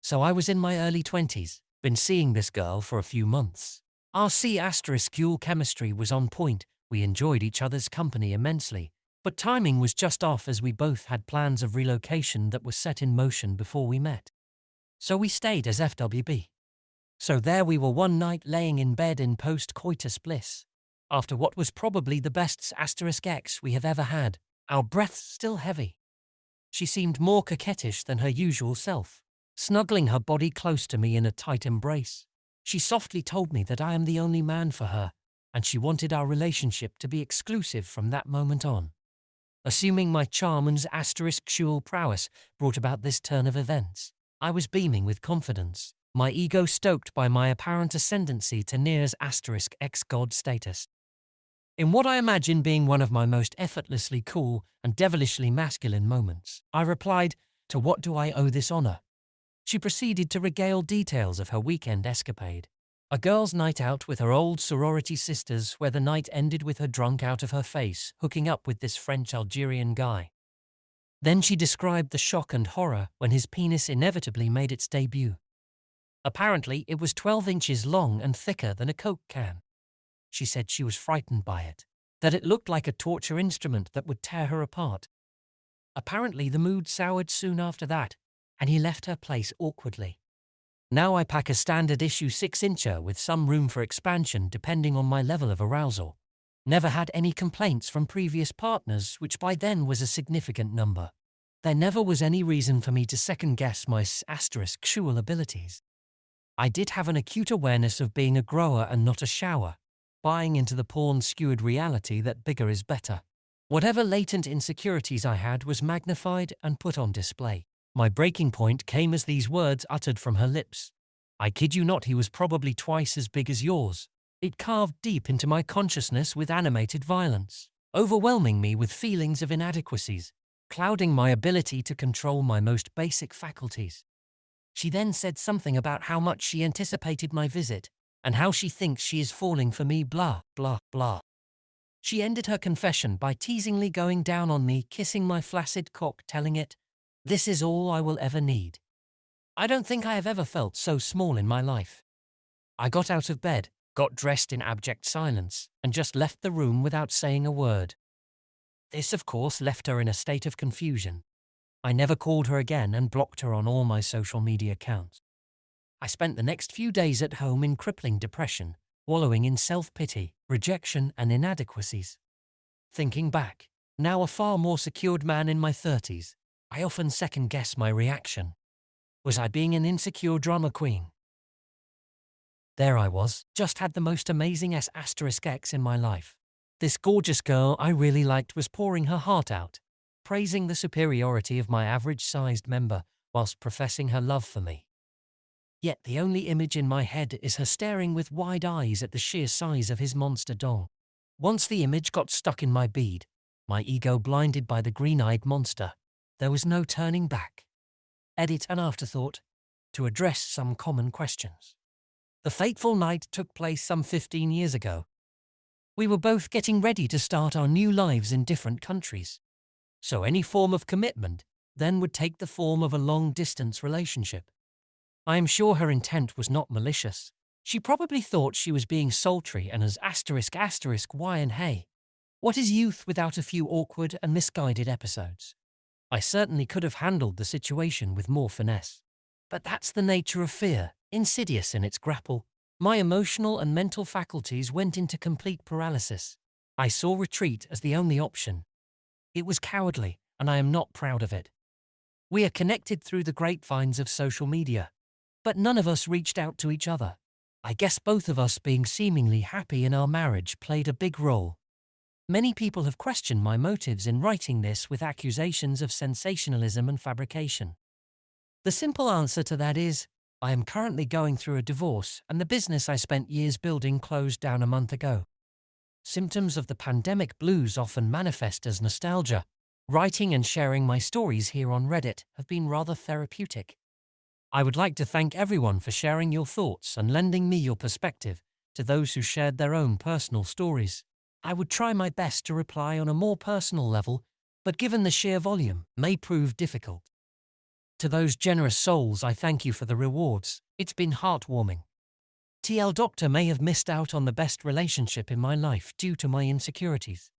So I was in my early 20s, been seeing this girl for a few months. Our C** chemistry was on point, we enjoyed each other's company immensely, but timing was just off as we both had plans of relocation that were set in motion before we met. So we stayed as FWB. So there we were one night laying in bed in post-coitus bliss. After what was probably the best *X we have ever had, our breaths still heavy. She seemed more coquettish than her usual self, snuggling her body close to me in a tight embrace. She softly told me that I am the only man for her, and she wanted our relationship to be exclusive from that moment on. Assuming my charm and *sexual prowess brought about this turn of events, I was beaming with confidence, my ego stoked by my apparent ascendancy to Nia's *X god status. In what I imagine being one of my most effortlessly cool and devilishly masculine moments, I replied, "To what do I owe this honor?" She proceeded to regale details of her weekend escapade. A girls' night out with her old sorority sisters where the night ended with her drunk out of her face, hooking up with this French-Algerian guy. Then she described the shock and horror when his penis inevitably made its debut. Apparently, it was 12 inches long and thicker than a Coke can. She said she was frightened by it, that it looked like a torture instrument that would tear her apart. Apparently, the mood soured soon after that, and he left her place awkwardly. Now I pack a standard issue 6-incher with some room for expansion depending on my level of arousal. Never had any complaints from previous partners, which by then was a significant number. There never was any reason for me to second-guess my *sexual abilities. I did have an acute awareness of being a grower and not a shower, buying into the porn-skewered reality that bigger is better. Whatever latent insecurities I had was magnified and put on display. My breaking point came as these words uttered from her lips. "I kid you not, he was probably twice as big as yours." It carved deep into my consciousness with animated violence, overwhelming me with feelings of inadequacies, clouding my ability to control my most basic faculties. She then said something about how much she anticipated my visit, and how she thinks she is falling for me, blah, blah, blah. She ended her confession by teasingly going down on me, kissing my flaccid cock, telling it, "This is all I will ever need." I don't think I have ever felt so small in my life. I got out of bed, got dressed in abject silence, and just left the room without saying a word. This, of course, left her in a state of confusion. I never called her again and blocked her on all my social media accounts. I spent the next few days at home in crippling depression, wallowing in self-pity, rejection, and inadequacies. Thinking back, now a far more secured man in my 30s, I often second-guess my reaction. Was I being an insecure drama queen? There I was, just had the most amazing *X in my life. This gorgeous girl I really liked was pouring her heart out, praising the superiority of my average-sized member whilst professing her love for me. Yet the only image in my head is her staring with wide eyes at the sheer size of his monster dong. Once the image got stuck in my bead, my ego blinded by the green-eyed monster, there was no turning back. Edit an afterthought to address some common questions. The fateful night took place some 15 years ago. We were both getting ready to start our new lives in different countries. So any form of commitment then would take the form of a long-distance relationship. I am sure her intent was not malicious. She probably thought she was being sultry and as ***, why and hey. What is youth without a few awkward and misguided episodes? I certainly could have handled the situation with more finesse. But that's the nature of fear, insidious in its grapple. My emotional and mental faculties went into complete paralysis. I saw retreat as the only option. It was cowardly, and I am not proud of it. We are connected through the grapevines of social media, but none of us reached out to each other. I guess both of us being seemingly happy in our marriage played a big role. Many people have questioned my motives in writing this with accusations of sensationalism and fabrication. The simple answer to that is, I am currently going through a divorce and the business I spent years building closed down a month ago. Symptoms of the pandemic blues often manifest as nostalgia. Writing and sharing my stories here on Reddit have been rather therapeutic. I would like to thank everyone for sharing your thoughts and lending me your perspective to those who shared their own personal stories. I would try my best to reply on a more personal level, but given the sheer volume, may prove difficult. To those generous souls, I thank you for the rewards. It's been heartwarming. TL Doctor may have missed out on the best relationship in my life due to my insecurities.